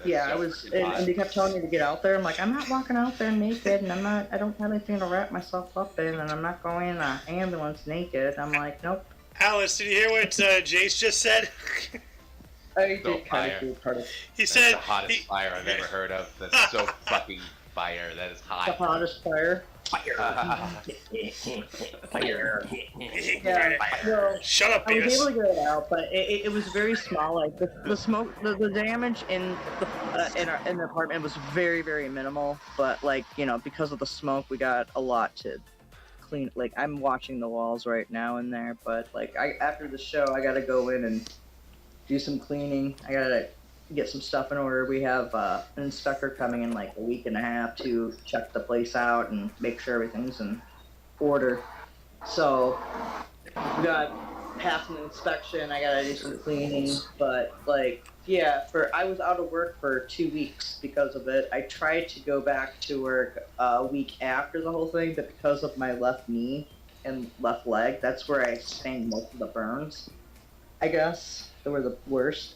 Yeah, so I was, and they kept telling me to get out there. I'm like, I'm not walking out there naked, and I don't have anything to wrap myself up in, and I'm not going in an ambulance naked. I'm like, nope. Alice, did you hear what Jace just said? I So did kind of do part of He That's said the hottest fire I've ever heard of. That's so fucking fire. That is the hot. hottest fire. Fire. Yeah, well, Shut up, I was Beavis. able to get it out, but it was very small. Like the smoke, the damage in the apartment was very, very minimal. But like because of the smoke, we got a lot to clean. Like I'm watching the walls right now in there, but like after the show, I gotta go in and do some cleaning. I gotta get some stuff in order. We have an inspector coming in like a week and a half to check the place out and make sure everything's in order. So we got passing the inspection. I gotta do some cleaning, but like I was out of work for 2 weeks because of it. I tried to go back to work a week after the whole thing, but because of my left knee and left leg, that's where I sustained most of the burns. I guess they were the worst.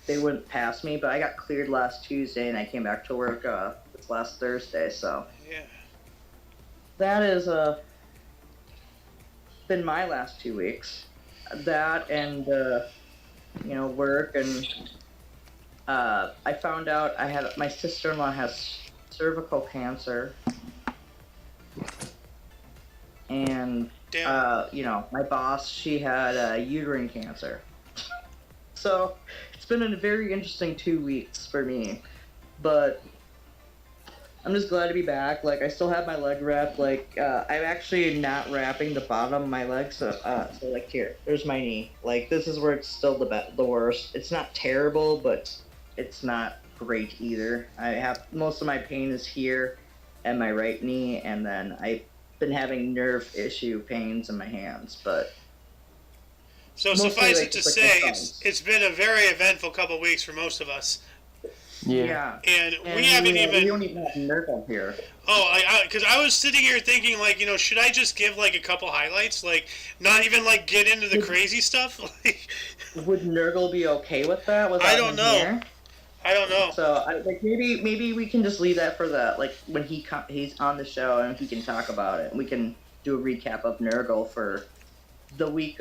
They wouldn't pass me, but I got cleared last Tuesday and I came back to work this last Thursday. So Yeah. that is been my last 2 weeks. That and work, and I found out my sister-in-law has cervical cancer, and Damn. my boss, she had uterine cancer. So it's been a very interesting 2 weeks for me, but I'm just glad to be back. Like I still have my leg wrapped. Like I'm actually not wrapping the bottom of my leg. So like there's my knee. Like this is where it's still the worst. It's not terrible, but it's not great either. I have most of my pain is here, and my right knee, and then I've been having nerve issue pains in my hands, but. So Mostly, suffice like, it to just like say, the thumbs. it's been a very eventful couple of weeks for most of us. Yeah. And And we haven't we even. don't even have Nurgle here. Oh, because I was sitting here thinking, like, should I just give, like, a couple highlights? Like, not even, like, get into the crazy stuff? Like, Would Nurgle be okay with that? I don't know. Here? I don't know. So, maybe we can just leave that for like when he's on the show and he can talk about it. We can do a recap of Nurgle for the week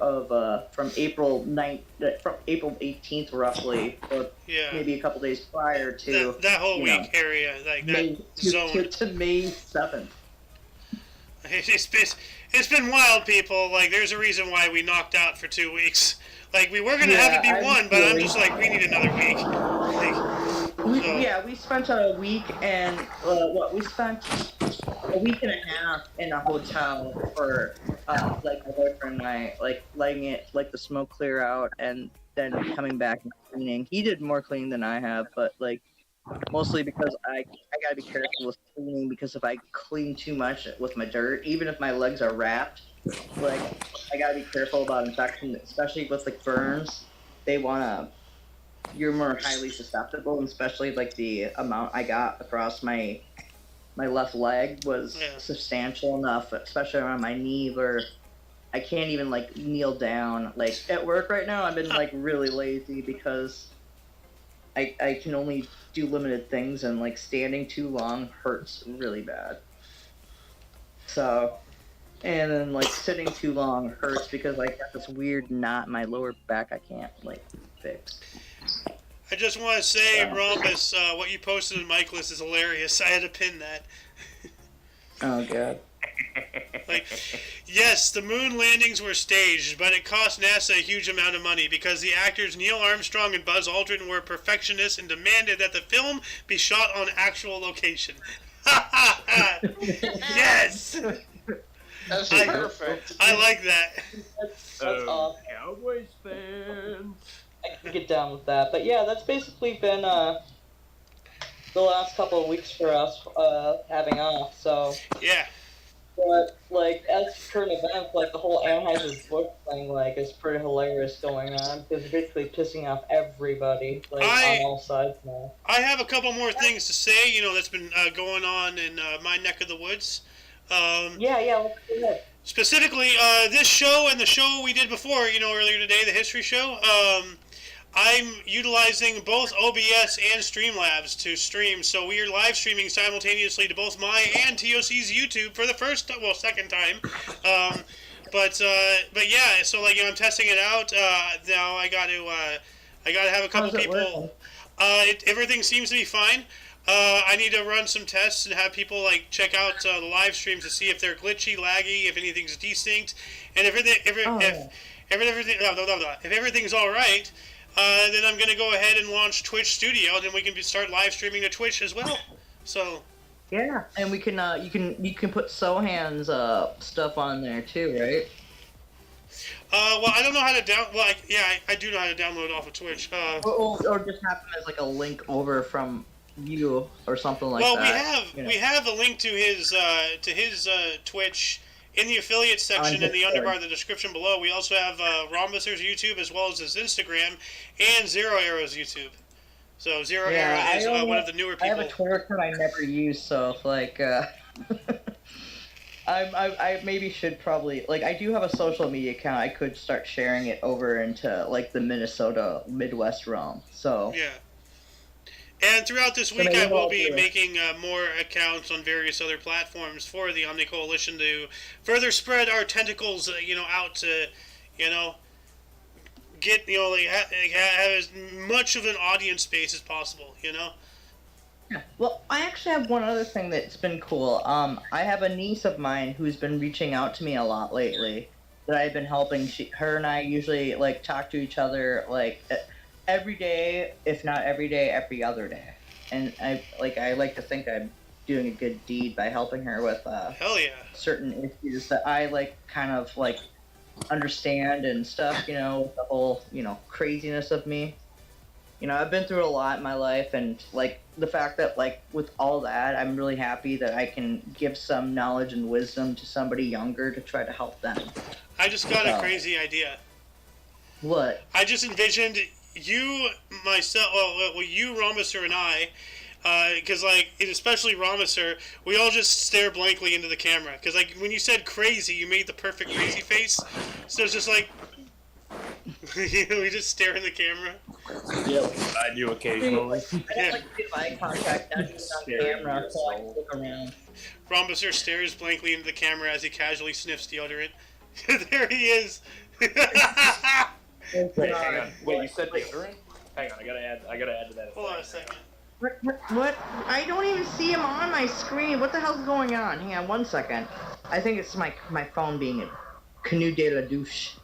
of from April 18th roughly, or Yeah. maybe a couple days prior to That whole week area, like, May, that zone. to May 7th. It's been wild, people. Like, there's a reason why we knocked out for 2 weeks. Like, we were going to have it be one, but I'm just like, we need another week. We spent a week and we spent a week and a half in a hotel for like my boyfriend and I, like letting the smoke clear out and then coming back and cleaning. He did more cleaning than I have, but like mostly because I gotta be careful with cleaning, because if I clean too much with my dirt, even if my legs are wrapped, like I gotta be careful about infection, especially with like burns. They wanna you're more highly susceptible, and especially like the amount I got across my left leg was substantial enough, especially around my knee, where I can't even like kneel down. Like at work right now, I've been like really lazy because I can only do limited things, and like standing too long hurts really bad. So, and then like sitting too long hurts because I got this weird knot in my lower back I can't like fix. I just want to say, Rhombus, what you posted in Michaelis is hilarious. I had to pin that. Oh god. Like, yes, the moon landings were staged, but it cost NASA a huge amount of money because the actors Neil Armstrong and Buzz Aldrin were perfectionists and demanded that the film be shot on actual location. Yes! That's perfect. I like that. That's awesome. Cowboys fans. I can get down with that. But yeah, that's basically been the last couple of weeks for us having off. So Yeah. but like as current events, like the whole Anheuser-Busch thing, like is pretty hilarious going on because it's basically pissing off everybody, like on all sides now. I have a couple more things to say. That's been going on in my neck of the woods. Yeah, let's do that. Specifically, this show and the show we did before, earlier today, the history show. I'm utilizing both OBS and Streamlabs to stream, so we are live streaming simultaneously to both my and TOC's YouTube for the second time. But yeah, so like I'm testing it out. Now I got to have a couple people. Everything seems to be fine. I need to run some tests and have people like check out the live streams to see if they're glitchy, laggy, if anything's desync, and if everything's all right. Then I'm gonna go ahead and launch Twitch Studio. Then we can start live streaming to Twitch as well. So yeah, and we can you can put Sohan's stuff on there too, right? Well, I don't know how to I do know how to download off of Twitch. Or just have them as like a link over from you or something like that. Well, we have a link to his Twitch in the affiliate section in the underbar of the description below. We also have Rhombus's YouTube as well as his Instagram and Zero Arrow's YouTube. So Zero Arrow is one of the newer people. I have a Twitter account I never use, so like I maybe should probably like I do have a social media account. I could start sharing it over into like the Minnesota Midwest realm. So yeah. And throughout this week, I will be making more accounts on various other platforms for the Omni Coalition to further spread our tentacles, out to, get, have as much of an audience space as possible, Yeah. Well, I actually have one other thing that's been cool. I have a niece of mine who's been reaching out to me a lot lately that I've been helping. Her and I usually, like, talk to each other, like, every day, if not every day, every other day. And I like to think I'm doing a good deed by helping her with Hell yeah. certain issues that I like kind of like understand and stuff, with the whole, craziness of me. I've been through a lot in my life, and like the fact that like with all that, I'm really happy that I can give some knowledge and wisdom to somebody younger to try to help them. I just got a crazy idea. What? I just envisioned you, myself, you, Rhombusser, and I, because, especially Rhombusser, we all just stare blankly into the camera. Because, when you said crazy, you made the perfect crazy face. So it's just we just stare in the camera. Yeah, I do occasionally. I don't like to get eye contact, not just on camera, so I can look around. Rhombusser stares blankly into the camera as he casually sniffs deodorant. There he is. Wait, hang on. Wait, you said deodorant? Hang on, I gotta add to that. Hold on a second. What? I don't even see him on my screen. What the hell's going on? Hang on 1 second. I think it's my phone being a canoe de la douche.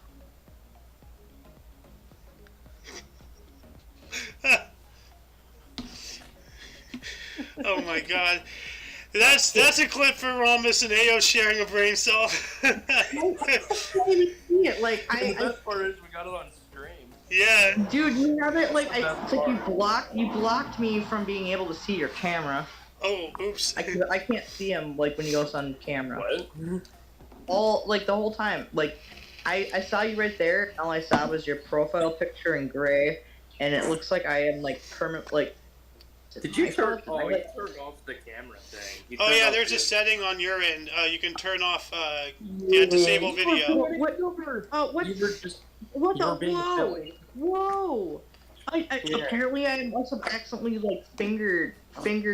Oh my god. That's a clip for Rhombus and Ao sharing a brain cell. I can't even see it. Like The best part is we got it on stream. Yeah. Dude, you have it like it's like you blocked me from being able to see your camera. Oh, oops. I can't see him like when he goes on camera. What? The whole time. Like I saw you right there, and all I saw was your profile picture in gray, and it looks like I am like permanent. Like, Did you turn? Am I, Oh, you like- turned off the camera thing. You Oh turned yeah, off there's the- a setting on your end. You can turn off disable video. What? What? You were just. What You were the? being Whoa! silly. Whoa! Yeah. Apparently I must have accidentally like fingered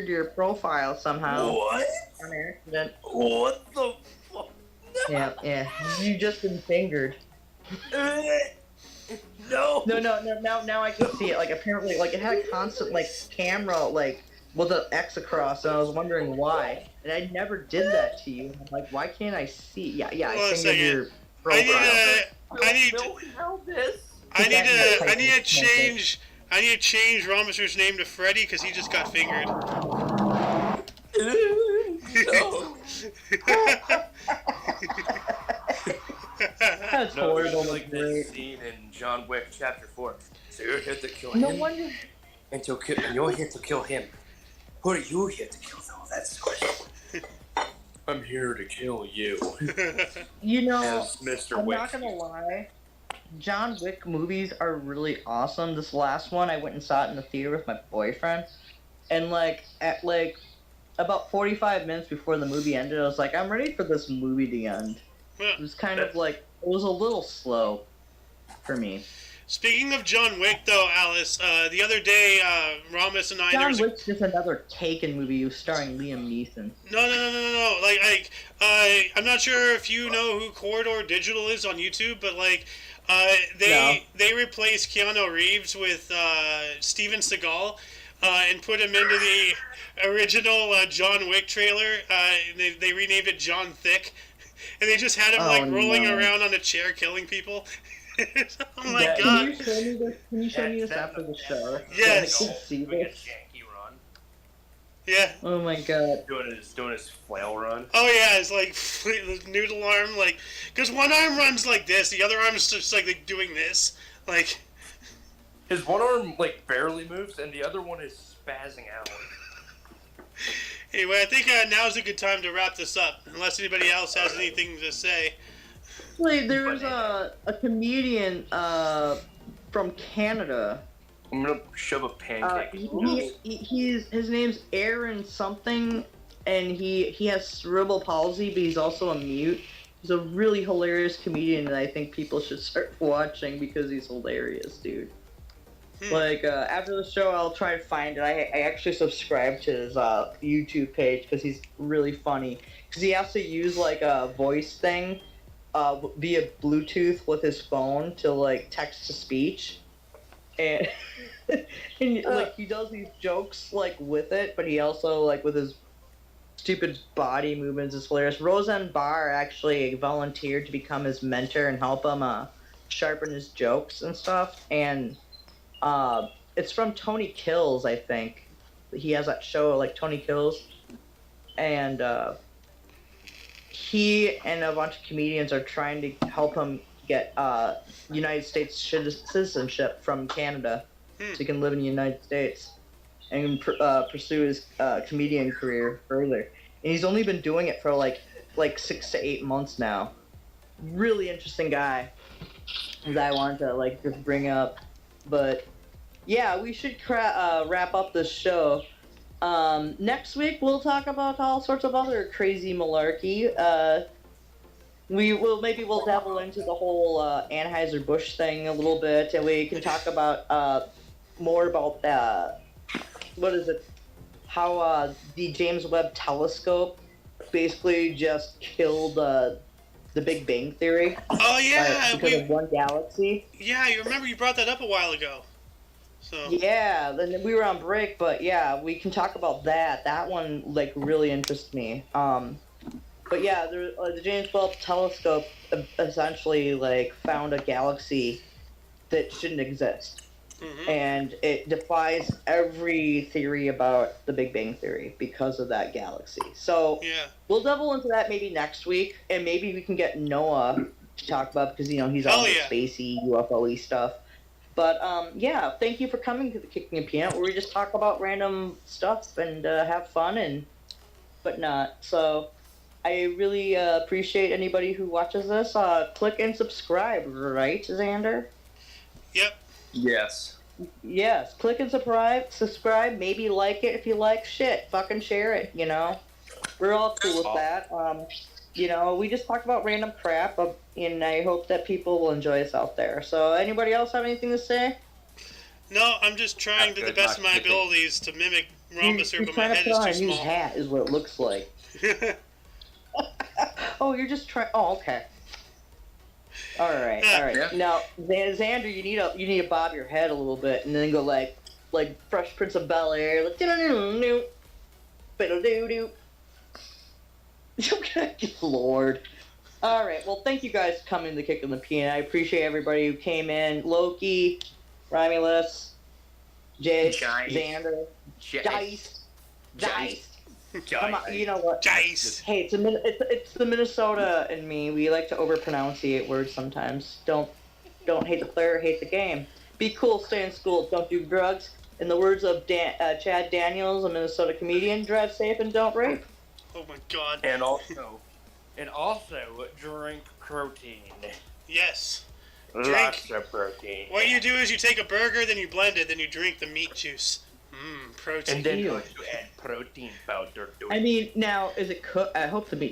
your profile somehow What? on accident. What the fuck? Yeah. You just been fingered. No. No. Now I can see it. Like apparently, like it had a constant like camera like with an X across, and I was wondering why. And I never did that to you. I'm like, why can't I see? Yeah. Hold on I a fingered second. your profile. I need to change Romister's name to Freddy because he just got fingered. No. That's No, horrible. it's like this scene in John Wick Chapter 4. So you're here to kill No him, wonder. and you're here to kill him. Who are you here to kill, though? That's the question. I'm here to kill you, You know, as Mr. I'm Wick. not gonna lie. John Wick movies are really awesome. This last one, I went and saw it in the theater with my boyfriend, and like at like about 45 minutes before the movie ended, I was like, I'm ready for this movie to end. It was kind of like it was a little slow for me. Speaking of John Wick, though, Alice, the other day, Ramos and I... John Wick's just another Taken movie starring Liam Neeson. No. Like, I'm not sure if you know who Corridor Digital is on YouTube, but like, they replaced Keanu Reeves with Steven Seagal, and put him into the original John Wick trailer. They renamed it John Thick, and they just had him rolling around on a chair killing people. Oh my god! Can you show me this after the show? Yes. So I can see Doing a this. janky run. Yeah. Oh my god. Doing his flail run. Oh yeah, it's like the noodle arm, like, because one arm runs like this, the other arm is just like doing this, like. His one arm like barely moves, and the other one is spazzing out. Anyway, I think now's a good time to wrap this up, unless anybody else has anything to say. Actually, there's a comedian from Canada. I'm gonna shove a pancake. His name's Aaron something, and he has cerebral palsy, but he's also a mute. He's a really hilarious comedian that I think people should start watching because he's hilarious, dude. Like, after the show, I'll try to find it. I actually subscribe to his YouTube page because he's really funny. Because he has to use, like, a voice thing via Bluetooth with his phone to, like, text-to-speech. And, like, he does these jokes, like, with it, but he also, like, with his stupid body movements is hilarious. Roseanne Barr actually volunteered to become his mentor and help him sharpen his jokes and stuff. And it's from Tony Kills, I think. He has that show, like, Tony Kills. And he and a bunch of comedians are trying to help him get United States citizenship from Canada so he can live in the United States and pursue his comedian career further. And he's only been doing it for like 6 to 8 months now. Really interesting guy that I wanted to like just bring up. But yeah, we should wrap up this show. Next week we'll talk about all sorts of other crazy malarkey. We'll dabble into the whole Anheuser-Busch thing a little bit, and we can talk about more about what is it? How the James Webb Telescope basically just killed the Big Bang Theory. Oh yeah, because of one galaxy. Yeah, you remember you brought that up a while ago. So. Yeah, then we were on break, but yeah, we can talk about that. That one like really interests me. But yeah, the James Webb Telescope essentially like found a galaxy that shouldn't exist. Mm-hmm. And it defies every theory about the Big Bang Theory because of that galaxy. So yeah. We'll double into that maybe next week, and maybe we can get Noah to talk about because he's all the spacey UFO-y stuff. But yeah, thank you for coming to the Kicking a Peanut, where we just talk about random stuff and have fun and whatnot. So I really appreciate anybody who watches this. Click and subscribe, right, Xander? Yep. Yes. Yes, click and subscribe, maybe like it if you like shit. Fucking share it, you know? We're all cool with that. You know, we just talk about random crap, and I hope that people will enjoy us out there. So, anybody else have anything to say? No, I'm just trying to the best of my abilities to mimic Rhombus, You're but my trying to head put is on too a new small. hat, is what it looks like. Oh, you're just trying. Oh, okay. All right, all right. Yeah. Now, Xander, you need to bob your head a little bit, and then go like Fresh Prince of Bel Air, like do do. Lord. All right. Well, thank you guys for coming to Kicking the P, and I appreciate everybody who came in. Loki, Romulus, Jace, Xander, Dice. Come on, you know what? Dice. Hey, it's the Minnesota and me. We like to overpronunciate words sometimes. Don't hate the player, hate the game. Be cool, stay in school, don't do drugs. In the words of Chad Daniels, a Minnesota comedian, drive safe and don't rape. Oh my god. And also drink protein. Yes. Lots of protein. What you do is you take a burger, then you blend it, then you drink the meat juice. Protein. And then you add protein powder to it. I mean, now, is it cooked? I hope the meat